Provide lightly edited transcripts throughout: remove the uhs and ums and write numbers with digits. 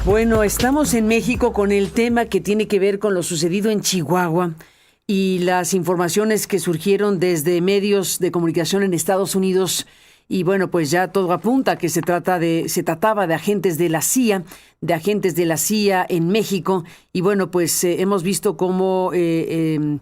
Bueno, estamos en México con el tema que tiene que ver con lo sucedido en Chihuahua y las informaciones que surgieron desde medios de comunicación en Estados Unidos. Y bueno, pues ya todo apunta a que se trataba de agentes de la CIA, en México. Y bueno, pues hemos visto cómo el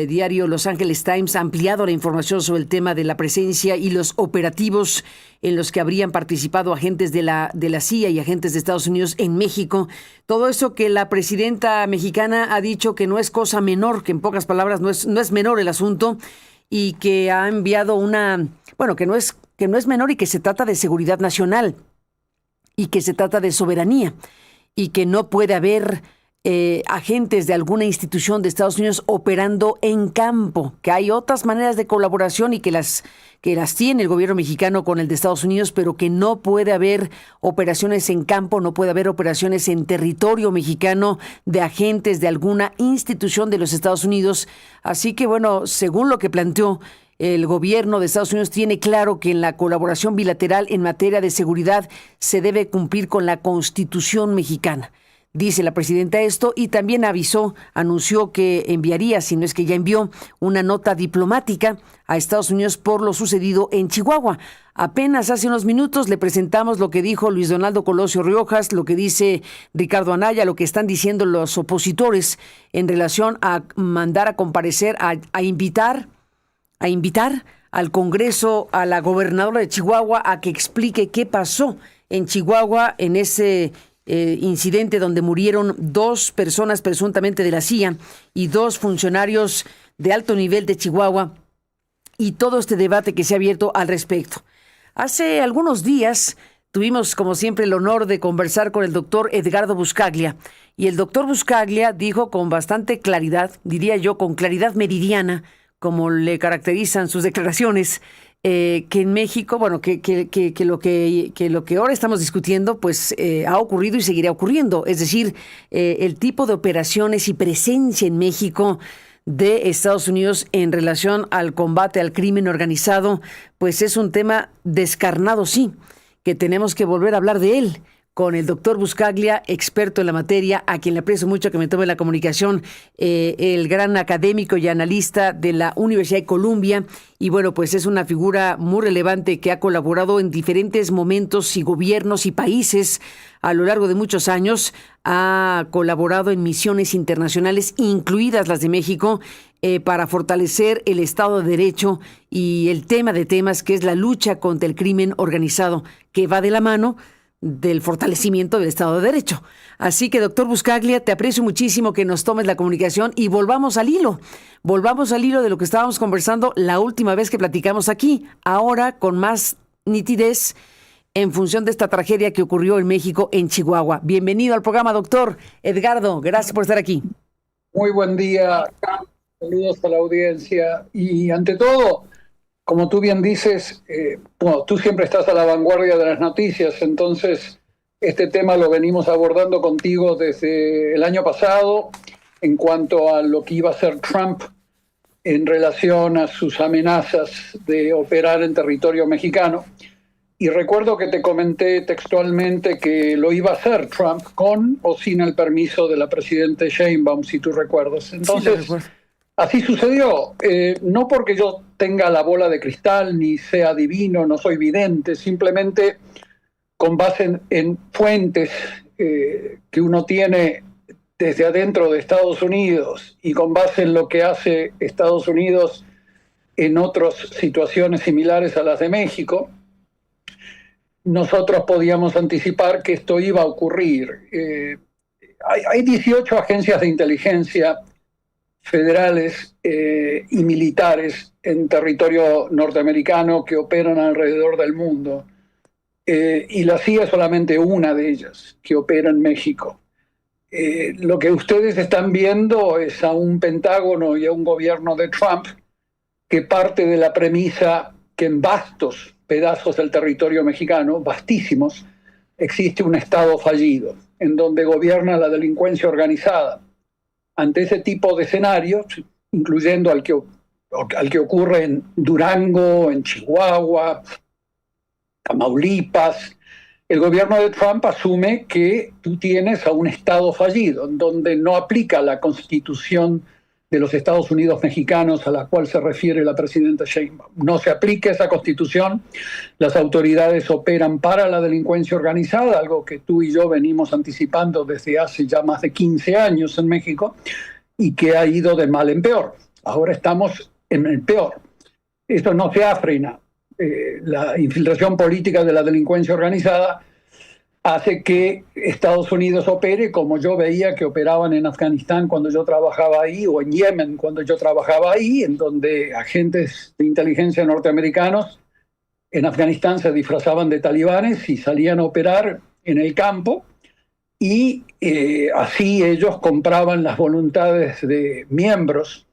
diario Los Angeles Times ha ampliado la información sobre el tema de la presencia y los operativos en los que habrían participado agentes de la CIA y agentes de Estados Unidos en México. Todo eso que la presidenta mexicana ha dicho que no es cosa menor, que en pocas palabras no es menor el asunto, y que ha enviado que no es menor, y que se trata de seguridad nacional y que se trata de soberanía y que no puede haber agentes de alguna institución de Estados Unidos operando en campo, que hay otras maneras de colaboración y que las tiene el gobierno mexicano con el de Estados Unidos, pero que no puede haber operaciones en campo, no puede haber operaciones en territorio mexicano de agentes de alguna institución de los Estados Unidos. Así que bueno, según lo que planteó el gobierno de Estados Unidos, tiene claro que en la colaboración bilateral en materia de seguridad se debe cumplir con la Constitución mexicana. Dice la presidenta esto, y también anunció que enviaría, si no es que ya envió, una nota diplomática a Estados Unidos por lo sucedido en Chihuahua. Apenas hace unos minutos le presentamos lo que dijo Luis Donaldo Colosio Riojas, lo que dice Ricardo Anaya, lo que están diciendo los opositores en relación a mandar a comparecer, a invitar al Congreso a la gobernadora de Chihuahua a que explique qué pasó en Chihuahua en ese incidente donde murieron 2 personas presuntamente de la CIA y 2 funcionarios de alto nivel de Chihuahua, y todo este debate que se ha abierto al respecto. Hace algunos días tuvimos, como siempre, el honor de conversar con el doctor Edgardo Buscaglia, y el doctor Buscaglia dijo con bastante claridad, diría yo con claridad meridiana, como le caracterizan sus declaraciones, que en México, bueno, que lo que ahora estamos discutiendo, pues ha ocurrido y seguirá ocurriendo. Es decir, el tipo de operaciones y presencia en México de Estados Unidos en relación al combate al crimen organizado, pues es un tema descarnado, sí, que tenemos que volver a hablar de él con el doctor Buscaglia, experto en la materia, a quien le aprecio mucho que me tome la comunicación, el gran académico y analista de la Universidad de Columbia. Y bueno, pues es una figura muy relevante que ha colaborado en diferentes momentos y gobiernos y países a lo largo de muchos años. Ha colaborado en misiones internacionales, incluidas las de México, para fortalecer el Estado de Derecho y el tema de temas que es la lucha contra el crimen organizado, que va de la mano del fortalecimiento del Estado de Derecho. Así que, doctor Buscaglia, te aprecio muchísimo que nos tomes la comunicación y volvamos al hilo de lo que estábamos conversando la última vez que platicamos aquí, ahora con más nitidez en función de esta tragedia que ocurrió en México, en Chihuahua. Bienvenido al programa, doctor Edgardo, gracias por estar aquí. Muy buen día, saludos a la audiencia y ante todo, como tú bien dices, tú siempre estás a la vanguardia de las noticias, entonces este tema lo venimos abordando contigo desde el año pasado en cuanto a lo que iba a hacer Trump en relación a sus amenazas de operar en territorio mexicano. Y recuerdo que te comenté textualmente que lo iba a hacer Trump con o sin el permiso de la presidenta Sheinbaum, si tú recuerdas. Entonces, sí, así sucedió. No porque yo tenga la bola de cristal, ni sea divino, no soy vidente, simplemente con base en fuentes que uno tiene desde adentro de Estados Unidos y con base en lo que hace Estados Unidos en otras situaciones similares a las de México, nosotros podíamos anticipar que esto iba a ocurrir. Hay 18 agencias de inteligencia federales y militares en territorio norteamericano que operan alrededor del mundo. Y la CIA es solamente una de ellas que opera en México. Lo que ustedes están viendo es a un Pentágono y a un gobierno de Trump que parte de la premisa que en vastos pedazos del territorio mexicano, vastísimos, existe un Estado fallido, en donde gobierna la delincuencia organizada. Ante ese tipo de escenarios, incluyendo al que ocurre en Durango, en Chihuahua, Tamaulipas, el gobierno de Trump asume que tú tienes a un Estado fallido, en donde no aplica la Constitución de los Estados Unidos mexicanos a la cual se refiere la presidenta Sheinbaum. No se aplica esa Constitución, las autoridades operan para la delincuencia organizada, algo que tú y yo venimos anticipando desde hace ya más de 15 años en México, y que ha ido de mal en peor. Ahora estamos en el peor. Esto no se ha frenado. La infiltración política de la delincuencia organizada hace que Estados Unidos opere como yo veía que operaban en Afganistán cuando yo trabajaba ahí, o en Yemen cuando yo trabajaba ahí, en donde agentes de inteligencia norteamericanos en Afganistán se disfrazaban de talibanes y salían a operar en el campo, y así ellos compraban las voluntades de miembros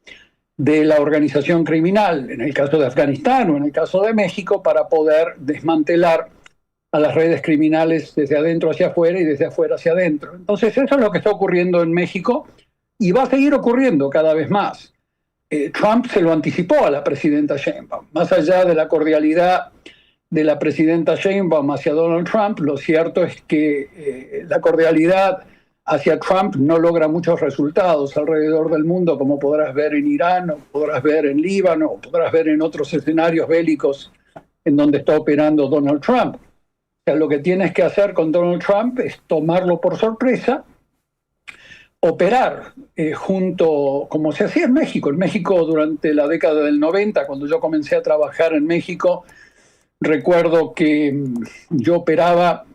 de la organización criminal, en el caso de Afganistán o en el caso de México, para poder desmantelar a las redes criminales desde adentro hacia afuera y desde afuera hacia adentro. Entonces eso es lo que está ocurriendo en México y va a seguir ocurriendo cada vez más. Trump se lo anticipó a la presidenta Sheinbaum. Más allá de la cordialidad de la presidenta Sheinbaum hacia Donald Trump, lo cierto es que la cordialidad hacia Trump no logra muchos resultados alrededor del mundo, como podrás ver en Irán, o podrás ver en Líbano, o podrás ver en otros escenarios bélicos en donde está operando Donald Trump. O sea, lo que tienes que hacer con Donald Trump es tomarlo por sorpresa, operar junto, como se hacía en México. En México durante la década del 90, cuando yo comencé a trabajar en México, recuerdo que yo operaba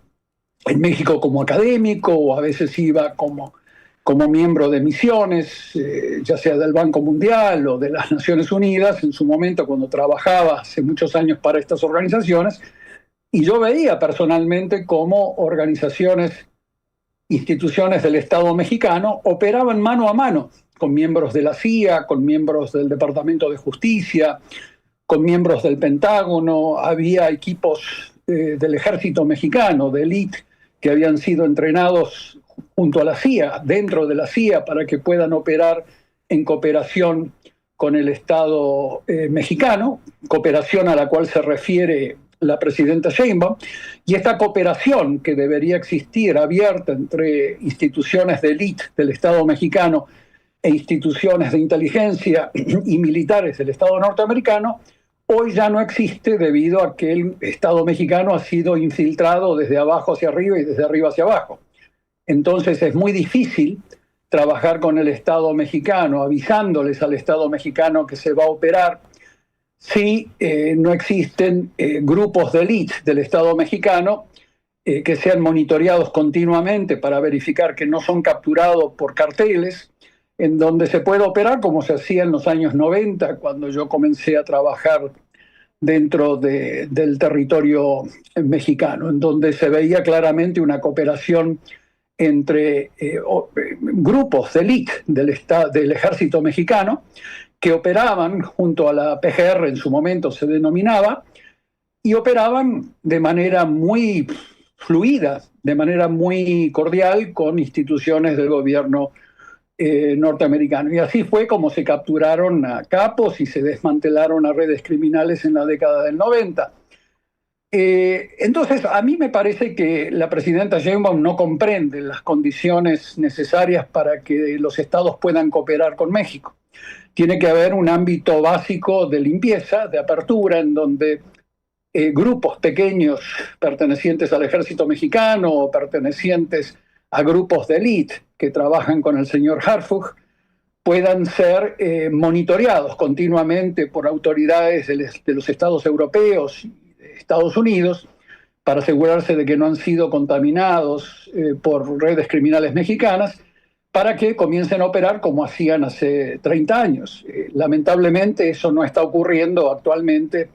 en México como académico, o a veces iba como miembro de misiones, ya sea del Banco Mundial o de las Naciones Unidas, en su momento cuando trabajaba hace muchos años para estas organizaciones, y yo veía personalmente cómo instituciones del Estado mexicano operaban mano a mano con miembros de la CIA, con miembros del Departamento de Justicia, con miembros del Pentágono. Había equipos del ejército mexicano, de élite, que habían sido entrenados junto a la CIA, dentro de la CIA, para que puedan operar en cooperación con el Estado mexicano, cooperación a la cual se refiere la presidenta Sheinbaum, y esta cooperación que debería existir abierta entre instituciones de élite del Estado mexicano e instituciones de inteligencia y militares del Estado norteamericano, hoy ya no existe debido a que el Estado mexicano ha sido infiltrado desde abajo hacia arriba y desde arriba hacia abajo. Entonces es muy difícil trabajar con el Estado mexicano, avisándoles al Estado mexicano que se va a operar, si no existen grupos de élite del Estado mexicano que sean monitoreados continuamente para verificar que no son capturados por carteles, en donde se puede operar como se hacía en los años 90, cuando yo comencé a trabajar dentro del territorio mexicano, en donde se veía claramente una cooperación entre grupos de élite del ejército mexicano que operaban junto a la PGR, en su momento se denominaba, y operaban de manera muy fluida, de manera muy cordial con instituciones del gobierno norteamericano. Y así fue como se capturaron a capos y se desmantelaron a redes criminales en la década del 90. Entonces, a mí me parece que la presidenta Sheinbaum no comprende las condiciones necesarias para que los estados puedan cooperar con México. Tiene que haber un ámbito básico de limpieza, de apertura, en donde grupos pequeños pertenecientes al ejército mexicano o pertenecientes a grupos de élite que trabajan con el señor Harfuch puedan ser monitoreados continuamente por autoridades de los estados europeos y de Estados Unidos para asegurarse de que no han sido contaminados por redes criminales mexicanas, para que comiencen a operar como hacían hace 30 años. Lamentablemente eso no está ocurriendo actualmente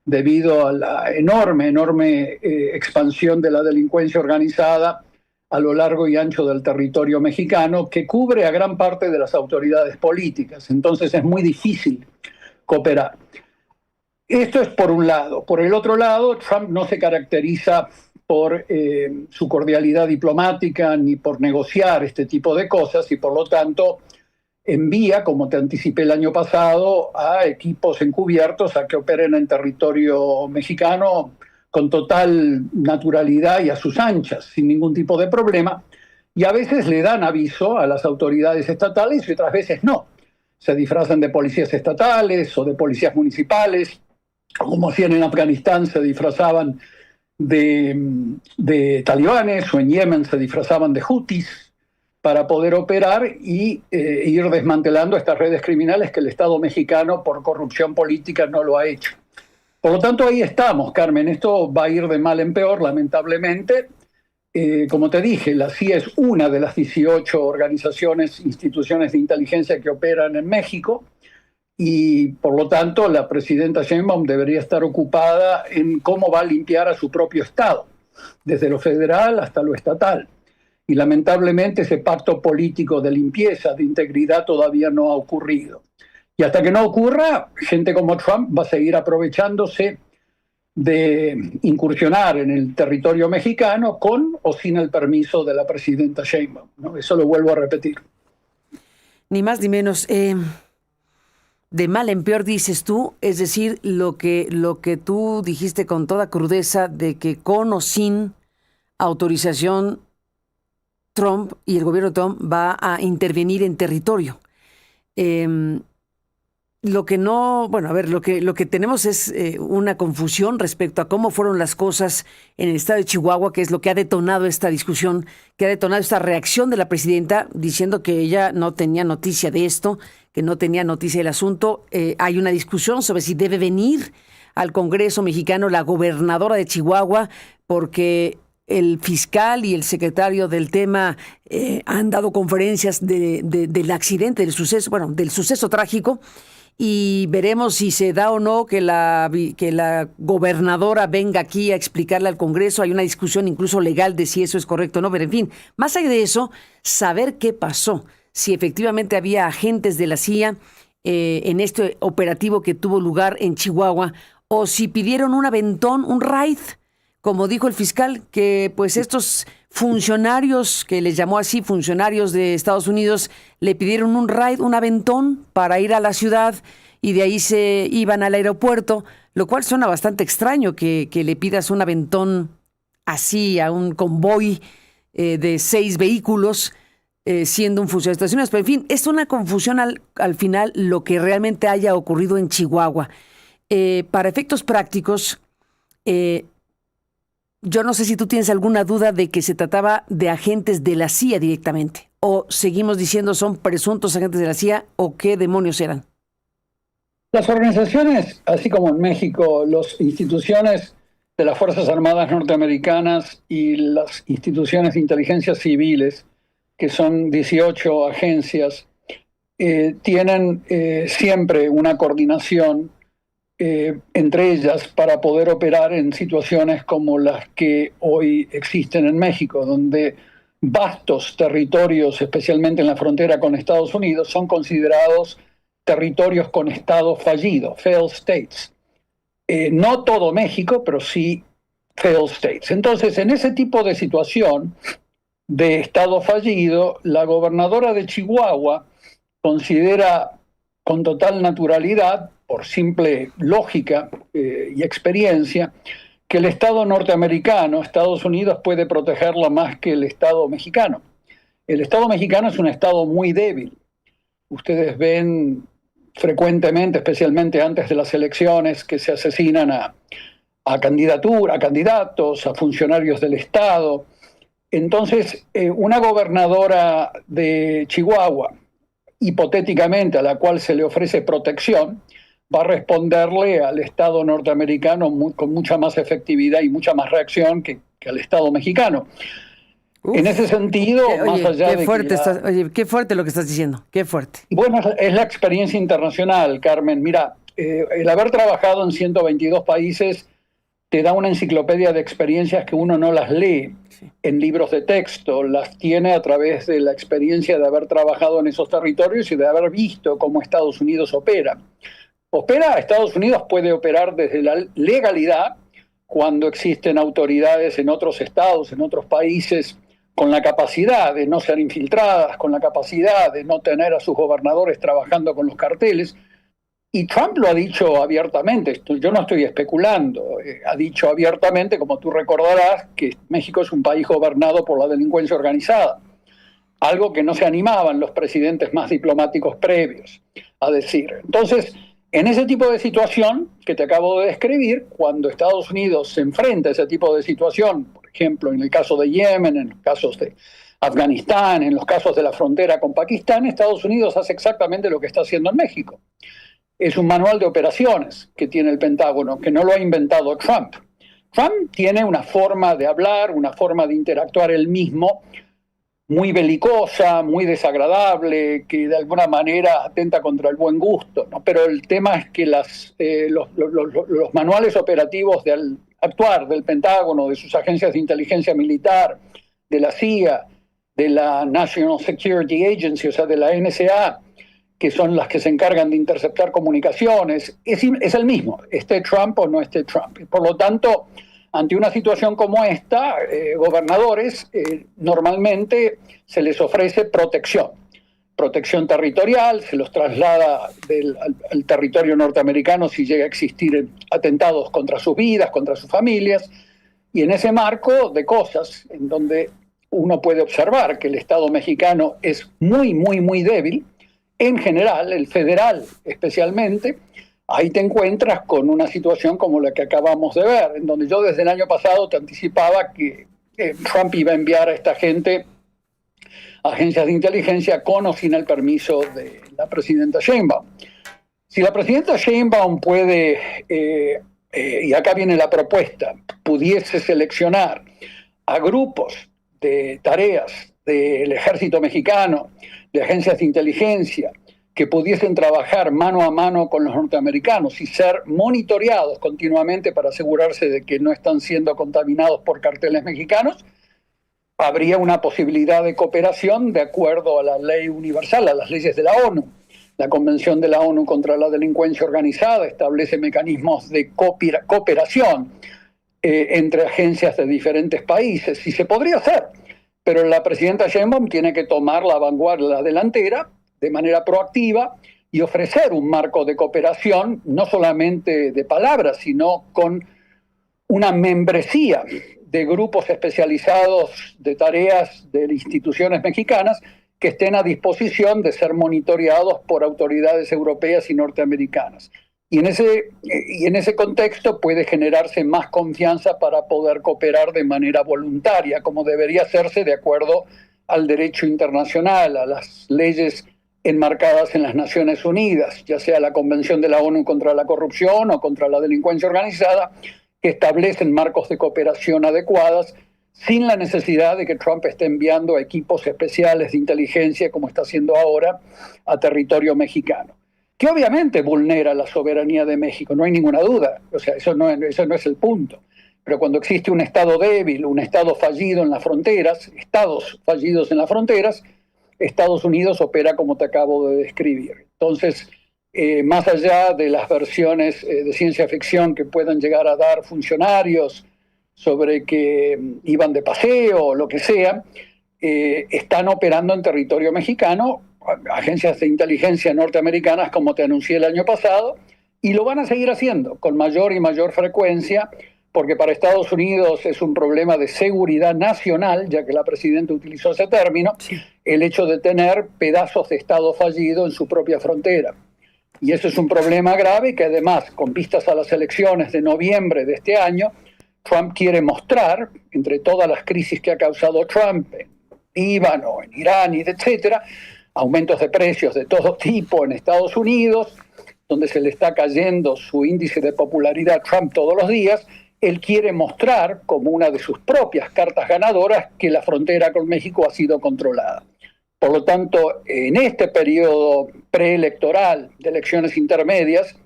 debido a la enorme expansión de la delincuencia organizada a lo largo y ancho del territorio mexicano, que cubre a gran parte de las autoridades políticas. Entonces es muy difícil cooperar. Esto es por un lado. Por el otro lado, Trump no se caracteriza por su cordialidad diplomática ni por negociar este tipo de cosas, y por lo tanto envía, como te anticipé el año pasado, a equipos encubiertos a que operen en territorio mexicano con total naturalidad y a sus anchas, sin ningún tipo de problema, y a veces le dan aviso a las autoridades estatales y otras veces no. Se disfrazan de policías estatales o de policías municipales, como hacían en Afganistán, se disfrazaban de talibanes, o en Yemen se disfrazaban de hutis, para poder operar y ir desmantelando estas redes criminales que el Estado mexicano, por corrupción política, no lo ha hecho. Por lo tanto, ahí estamos, Carmen. Esto va a ir de mal en peor, lamentablemente. Como te dije, la CIA es una de las 18 organizaciones, instituciones de inteligencia que operan en México, y por lo tanto la presidenta Sheinbaum debería estar ocupada en cómo va a limpiar a su propio Estado, desde lo federal hasta lo estatal. Y lamentablemente ese pacto político de limpieza, de integridad, todavía no ha ocurrido. Y hasta que no ocurra, gente como Trump va a seguir aprovechándose de incursionar en el territorio mexicano con o sin el permiso de la presidenta Sheinbaum, ¿no? Eso lo vuelvo a repetir. Ni más ni menos. De mal en peor, dices tú, es decir, lo que tú dijiste con toda crudeza de que con o sin autorización Trump y el gobierno de Trump va a intervenir en territorio. Lo que no, bueno, a ver, lo que tenemos es una confusión respecto a cómo fueron las cosas en el estado de Chihuahua, que es lo que ha detonado esta discusión, que ha detonado esta reacción de la presidenta diciendo que ella no tenía noticia de esto, que no tenía noticia del asunto. Hay una discusión sobre si debe venir al Congreso mexicano la gobernadora de Chihuahua, porque el fiscal y el secretario del tema han dado conferencias del accidente, del suceso trágico. Y veremos si se da o no que la gobernadora venga aquí a explicarle al Congreso. Hay una discusión incluso legal de si eso es correcto o no, pero en fin, más allá de eso, saber qué pasó, si efectivamente había agentes de la CIA en este operativo que tuvo lugar en Chihuahua, o si pidieron un aventón, un raid, como dijo el fiscal, que pues estos funcionarios, que les llamó así, funcionarios de Estados Unidos, le pidieron un raid, un aventón para ir a la ciudad y de ahí se iban al aeropuerto, lo cual suena bastante extraño que le pidas un aventón así a un convoy de 6 vehículos siendo un funcionario de Estados Unidos. Pero en fin, es una confusión al final lo que realmente haya ocurrido en Chihuahua. Para efectos prácticos, yo no sé si tú tienes alguna duda de que se trataba de agentes de la CIA directamente, o seguimos diciendo son presuntos agentes de la CIA, o qué demonios eran. Las organizaciones, así como en México, las instituciones de las Fuerzas Armadas norteamericanas y las instituciones de inteligencia civiles, que son 18 agencias, tienen siempre una coordinación entre ellas para poder operar en situaciones como las que hoy existen en México, donde vastos territorios, especialmente en la frontera con Estados Unidos, son considerados territorios con estado fallido, failed states. No todo México, pero sí failed states. Entonces, en ese tipo de situación de estado fallido, la gobernadora de Chihuahua considera con total naturalidad, por simple lógica y experiencia, que el Estado norteamericano, Estados Unidos, puede protegerla más que el Estado mexicano. El Estado mexicano es un Estado muy débil. Ustedes ven frecuentemente, especialmente antes de las elecciones, que se asesinan a candidatos, a funcionarios del Estado. Entonces, una gobernadora de Chihuahua, hipotéticamente a la cual se le ofrece protección, va a responderle al Estado norteamericano con mucha más efectividad y mucha más reacción que al Estado mexicano. Uf, en ese sentido, más allá de qué fuerte lo que estás diciendo, qué fuerte. Bueno, es la experiencia internacional, Carmen. Mira, el haber trabajado en 122 países te da una enciclopedia de experiencias que uno no las lee en libros de texto, las tiene a través de la experiencia de haber trabajado en esos territorios y de haber visto cómo Estados Unidos opera. Estados Unidos puede operar desde la legalidad cuando existen autoridades en otros estados, en otros países, con la capacidad de no ser infiltradas, con la capacidad de no tener a sus gobernadores trabajando con los carteles. Y Trump lo ha dicho abiertamente, yo no estoy especulando, ha dicho abiertamente, como tú recordarás, que México es un país gobernado por la delincuencia organizada, algo que no se animaban los presidentes más diplomáticos previos a decir. Entonces, en ese tipo de situación que te acabo de describir, cuando Estados Unidos se enfrenta a ese tipo de situación, por ejemplo, en el caso de Yemen, en los casos de Afganistán, en los casos de la frontera con Pakistán, Estados Unidos hace exactamente lo que está haciendo en México. Es un manual de operaciones que tiene el Pentágono, que no lo ha inventado Trump. Trump tiene una forma de hablar, una forma de interactuar él mismo, muy belicosa, muy desagradable, que de alguna manera atenta contra el buen gusto, ¿no? Pero el tema es que los manuales operativos de actuar del Pentágono, de sus agencias de inteligencia militar, de la CIA, de la National Security Agency, o sea, de la NSA, que son las que se encargan de interceptar comunicaciones, es el mismo, esté Trump o no esté Trump. Por lo tanto, ante una situación como esta, gobernadores normalmente se les ofrece protección territorial, se los traslada al territorio norteamericano si llega a existir atentados contra sus vidas, contra sus familias, y en ese marco de cosas en donde uno puede observar que el Estado mexicano es muy, muy, muy débil, en general, el federal especialmente, ahí te encuentras con una situación como la que acabamos de ver, en donde yo desde el año pasado te anticipaba que Trump iba a enviar a esta gente a agencias de inteligencia con o sin el permiso de la presidenta Sheinbaum. Si la presidenta Sheinbaum puede, y acá viene la propuesta, pudiese seleccionar a grupos de tareas del ejército mexicano, de agencias de inteligencia, que pudiesen trabajar mano a mano con los norteamericanos y ser monitoreados continuamente para asegurarse de que no están siendo contaminados por carteles mexicanos, habría una posibilidad de cooperación de acuerdo a la ley universal, a las leyes de la ONU. La Convención de la ONU contra la Delincuencia Organizada establece mecanismos de cooperación entre agencias de diferentes países, y se podría hacer, pero la presidenta Sheinbaum tiene que tomar la vanguardia, la delantera, de manera proactiva y ofrecer un marco de cooperación, no solamente de palabras, sino con una membresía de grupos especializados de tareas de instituciones mexicanas que estén a disposición de ser monitoreados por autoridades europeas y norteamericanas. Y en ese contexto puede generarse más confianza para poder cooperar de manera voluntaria, como debería hacerse de acuerdo al derecho internacional, a las leyes enmarcadas en las Naciones Unidas, ya sea la Convención de la ONU contra la corrupción o contra la delincuencia organizada, que establecen marcos de cooperación adecuadas, sin la necesidad de que Trump esté enviando equipos especiales de inteligencia, como está haciendo ahora, a territorio mexicano, que obviamente vulnera la soberanía de México, no hay ninguna duda, o sea, eso no es el punto. Pero cuando existe un Estado débil, un Estado fallido en las fronteras, estados fallidos en las fronteras, Estados Unidos opera como te acabo de describir. Entonces, más allá de las versiones de ciencia ficción que puedan llegar a dar funcionarios sobre que iban de paseo o lo que sea, están operando en territorio mexicano agencias de inteligencia norteamericanas, como te anuncié el año pasado, y lo van a seguir haciendo con mayor y mayor frecuencia, porque para Estados Unidos es un problema de seguridad nacional, ya que la presidenta utilizó ese término, el hecho de tener pedazos de Estado fallido en su propia frontera. Y eso es un problema grave que además, con vistas a las elecciones de noviembre de este año, Trump quiere mostrar, entre todas las crisis que ha causado Trump en Líbano, en Irán, y etcétera, aumentos de precios de todo tipo en Estados Unidos, donde se le está cayendo su índice de popularidad a Trump todos los días. Él quiere mostrar, como una de sus propias cartas ganadoras, que la frontera con México ha sido controlada. Por lo tanto, en este periodo preelectoral de elecciones intermedias,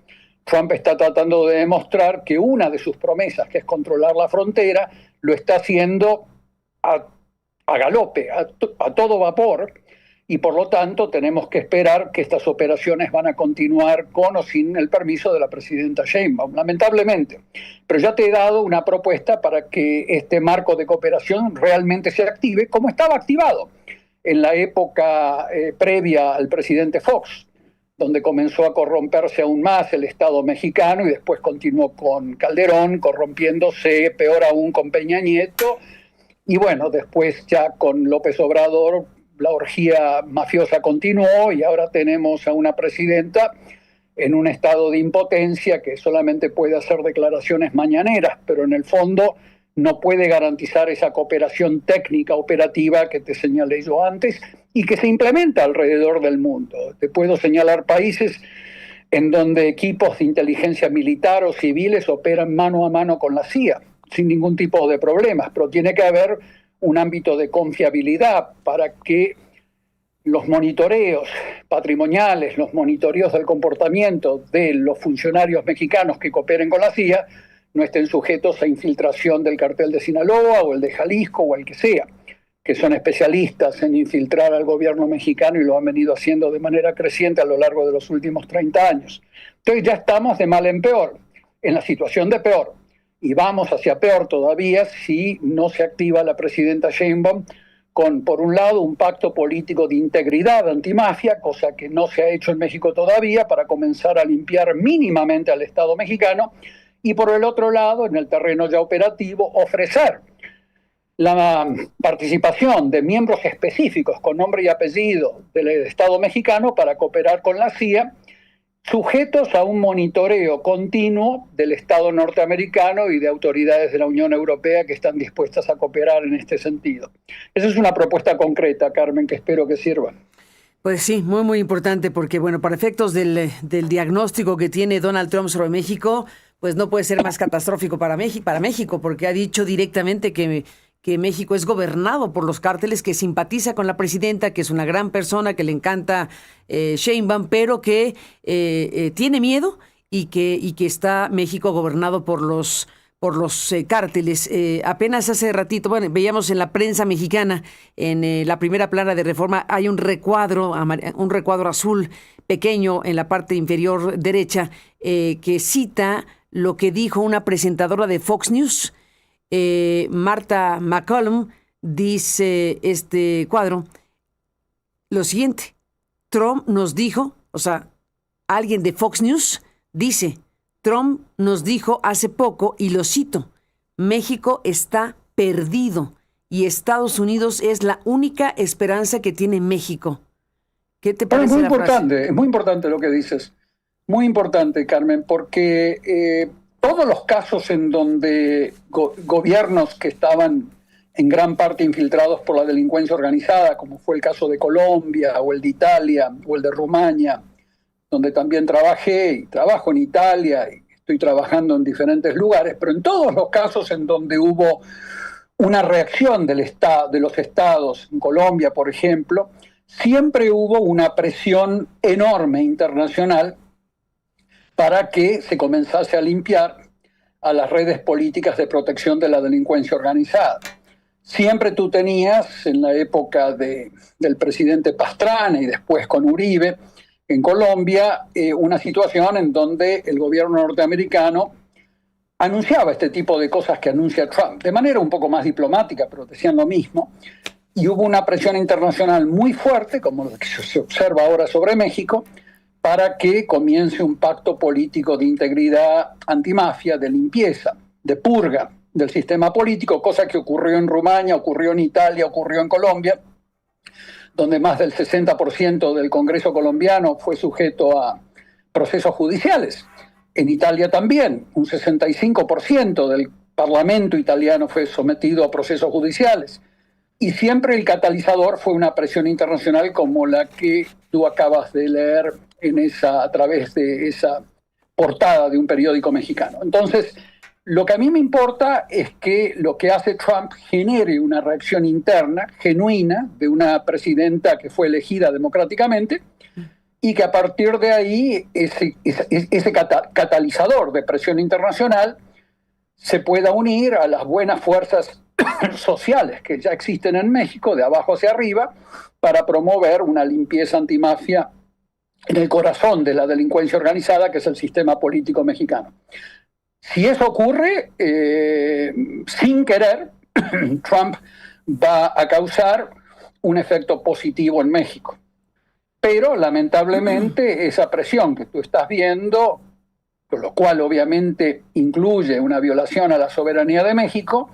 Trump está tratando de demostrar que una de sus promesas, que es controlar la frontera, lo está haciendo a galope, a todo vapor, y por lo tanto tenemos que esperar que estas operaciones van a continuar con o sin el permiso de la presidenta Sheinbaum, lamentablemente. Pero ya te he dado una propuesta para que este marco de cooperación realmente se active, como estaba activado en la época previa al presidente Fox. donde comenzó a corromperse aún más el Estado mexicano y después continuó con Calderón, corrompiéndose, peor aún con Peña Nieto, y bueno, después ya con López Obrador la orgía mafiosa continuó y ahora tenemos a una presidenta en un estado de impotencia que solamente puede hacer declaraciones mañaneras, pero en el fondo no puede garantizar esa cooperación técnica operativa que te señalé yo antes y que se implementa alrededor del mundo. Te puedo señalar países en donde equipos de inteligencia militar o civiles operan mano a mano con la CIA, sin ningún tipo de problemas, pero tiene que haber un ámbito de confiabilidad para que los monitoreos patrimoniales, los monitoreos del comportamiento de los funcionarios mexicanos que cooperen con la CIA no estén sujetos a infiltración del cartel de Sinaloa o el de Jalisco o el que sea, que son especialistas en infiltrar al gobierno mexicano y lo han venido haciendo de manera creciente a lo largo de los últimos 30 años. Entonces ya estamos de mal en peor, en la situación de peor, y vamos hacia peor todavía si no se activa la presidenta Sheinbaum con, por un lado, un pacto político de integridad antimafia, cosa que no se ha hecho en México todavía, para comenzar a limpiar mínimamente al Estado mexicano, y por el otro lado, en el terreno ya operativo, ofrecer la participación de miembros específicos con nombre y apellido del Estado mexicano para cooperar con la CIA, sujetos a un monitoreo continuo del Estado norteamericano y de autoridades de la Unión Europea que están dispuestas a cooperar en este sentido. Esa es una propuesta concreta, Carmen, que espero que sirva. Pues sí, muy, muy importante porque, bueno, para efectos del diagnóstico que tiene Donald Trump sobre México, pues no puede ser más catastrófico para México, porque ha dicho directamente que México es gobernado por los cárteles, que simpatiza con la presidenta, que es una gran persona, que le encanta Sheinbaum, pero que tiene miedo y que está México gobernado por los cárteles. Apenas hace ratito, bueno, veíamos en la prensa mexicana, en la primera plana de Reforma, hay un recuadro azul pequeño en la parte inferior derecha que cita lo que dijo una presentadora de Fox News, Martha McCallum. Dice este cuadro lo siguiente: Trump nos dijo, o sea, alguien de Fox News dice, Trump nos dijo hace poco, y lo cito, México está perdido y Estados Unidos es la única esperanza que tiene México. ¿Qué te parece la frase? Es muy importante lo que dices. Muy importante, Carmen, porque todos los casos en donde gobiernos que estaban en gran parte infiltrados por la delincuencia organizada, como fue el caso de Colombia, o el de Italia, o el de Rumania, donde también trabajé y trabajo en Italia, y estoy trabajando en diferentes lugares, pero en todos los casos en donde hubo una reacción de los estados, en Colombia, por ejemplo, siempre hubo una presión enorme internacional para que se comenzase a limpiar a las redes políticas de protección de la delincuencia organizada. Siempre tú tenías, en la época del presidente Pastrana y después con Uribe, en Colombia, una situación en donde el gobierno norteamericano anunciaba este tipo de cosas que anuncia Trump, de manera un poco más diplomática, pero decían lo mismo, y hubo una presión internacional muy fuerte, como lo que se observa ahora sobre México, para que comience un pacto político de integridad antimafia, de limpieza, de purga del sistema político, cosa que ocurrió en Rumania, ocurrió en Italia, ocurrió en Colombia, donde más del 60% del Congreso colombiano fue sujeto a procesos judiciales. En Italia también, un 65% del Parlamento italiano fue sometido a procesos judiciales. Y siempre el catalizador fue una presión internacional como la que tú acabas de leer a través de esa portada de un periódico mexicano. Entonces, lo que a mí me importa es que lo que hace Trump genere una reacción interna, genuina, de una presidenta que fue elegida democráticamente, y que a partir de ahí ese catalizador de presión internacional se pueda unir a las buenas fuerzas sociales que ya existen en México, de abajo hacia arriba, para promover una limpieza antimafia en el corazón de la delincuencia organizada, que es el sistema político mexicano. Si eso ocurre, sin querer, Trump va a causar un efecto positivo en México. Pero lamentablemente esa presión que tú estás viendo, con lo cual obviamente incluye una violación a la soberanía de México,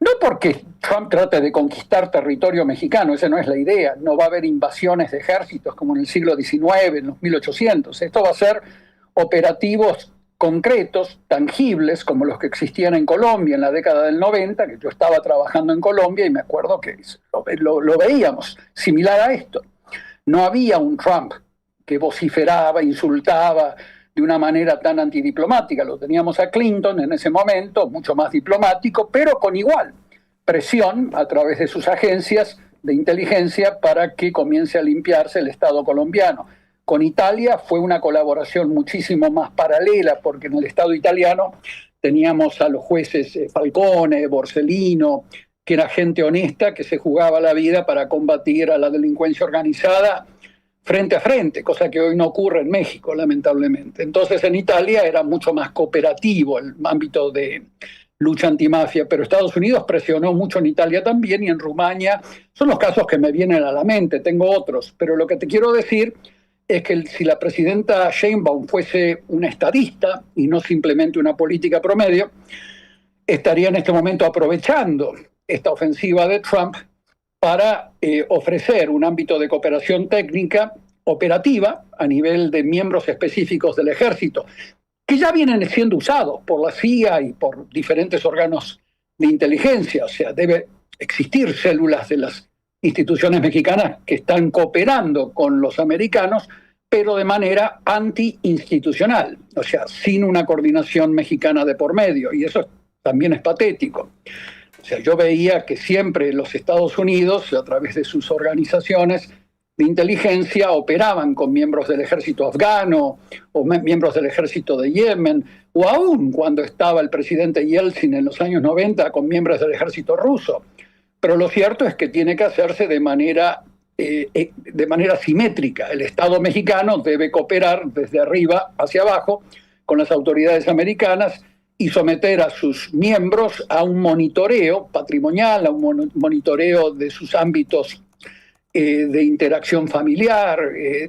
no porque Trump trate de conquistar territorio mexicano, esa no es la idea, no va a haber invasiones de ejércitos como en el siglo XIX, en los 1800, esto va a ser operativos concretos, tangibles, como los que existían en Colombia en la década del 90, que yo estaba trabajando en Colombia y me acuerdo que lo veíamos, similar a esto. No había un Trump que vociferaba, insultaba de una manera tan antidiplomática. Lo teníamos a Clinton en ese momento, mucho más diplomático, pero con igual presión a través de sus agencias de inteligencia para que comience a limpiarse el Estado colombiano. Con Italia fue una colaboración muchísimo más paralela, porque en el Estado italiano teníamos a los jueces Falcone, Borsellino, que era gente honesta que se jugaba la vida para combatir a la delincuencia organizada frente a frente, cosa que hoy no ocurre en México, lamentablemente. Entonces en Italia era mucho más cooperativo el ámbito de lucha antimafia, pero Estados Unidos presionó mucho en Italia también y en Rumania. Son los casos que me vienen a la mente, tengo otros, pero lo que te quiero decir es que si la presidenta Sheinbaum fuese una estadista y no simplemente una política promedio, estaría en este momento aprovechando esta ofensiva de Trump para ofrecer un ámbito de cooperación técnica operativa a nivel de miembros específicos del ejército, que ya vienen siendo usados por la CIA y por diferentes órganos de inteligencia. O sea, debe existir células de las instituciones mexicanas que están cooperando con los americanos, pero de manera anti-institucional, o sea, sin una coordinación mexicana de por medio, y eso también es patético. O sea, yo veía que siempre los Estados Unidos, a través de sus organizaciones de inteligencia, operaban con miembros del ejército afgano o miembros del ejército de Yemen, o aún cuando estaba el presidente Yeltsin en los años 90 con miembros del ejército ruso. Pero lo cierto es que tiene que hacerse de manera simétrica. El Estado mexicano debe cooperar desde arriba hacia abajo con las autoridades americanas y someter a sus miembros a un monitoreo patrimonial, a un monitoreo de sus ámbitos de interacción familiar,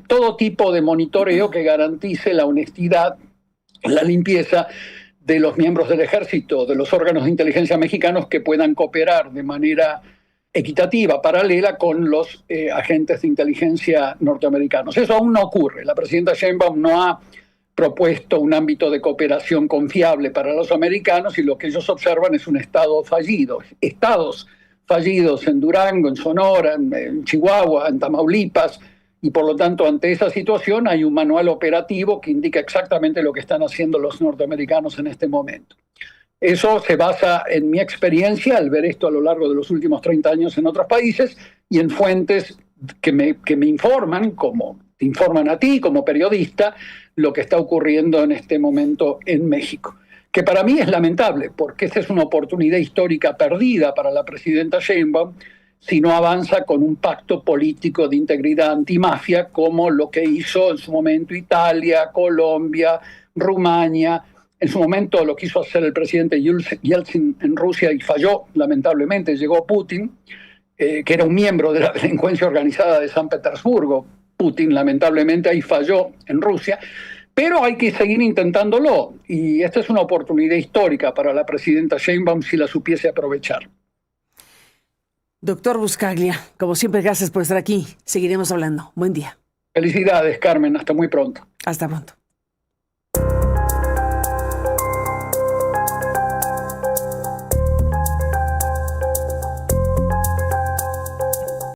todo tipo de monitoreo que garantice la honestidad, la limpieza de los miembros del ejército, de los órganos de inteligencia mexicanos que puedan cooperar de manera equitativa, paralela con los agentes de inteligencia norteamericanos. Eso aún no ocurre. La presidenta Sheinbaum no ha propuesto un ámbito de cooperación confiable para los americanos y lo que ellos observan es un estado fallido. Estados fallidos en Durango, en Sonora, en Chihuahua, en Tamaulipas, y por lo tanto ante esa situación hay un manual operativo que indica exactamente lo que están haciendo los norteamericanos en este momento. Eso se basa en mi experiencia al ver esto a lo largo de los últimos 30 años en otros países y en fuentes que me informan, como te informan a ti como periodista, lo que está ocurriendo en este momento en México. Que para mí es lamentable, porque esta es una oportunidad histórica perdida para la presidenta Sheinbaum si no avanza con un pacto político de integridad antimafia como lo que hizo en su momento Italia, Colombia, Rumania. En su momento lo quiso hacer el presidente Yeltsin en Rusia y falló, lamentablemente. Llegó Putin, que era un miembro de la delincuencia organizada de San Petersburgo. Putin, lamentablemente, ahí falló en Rusia. Pero hay que seguir intentándolo. Y esta es una oportunidad histórica para la presidenta Sheinbaum si la supiese aprovechar. Doctor Buscaglia, como siempre, gracias por estar aquí. Seguiremos hablando. Buen día. Felicidades, Carmen. Hasta muy pronto. Hasta pronto.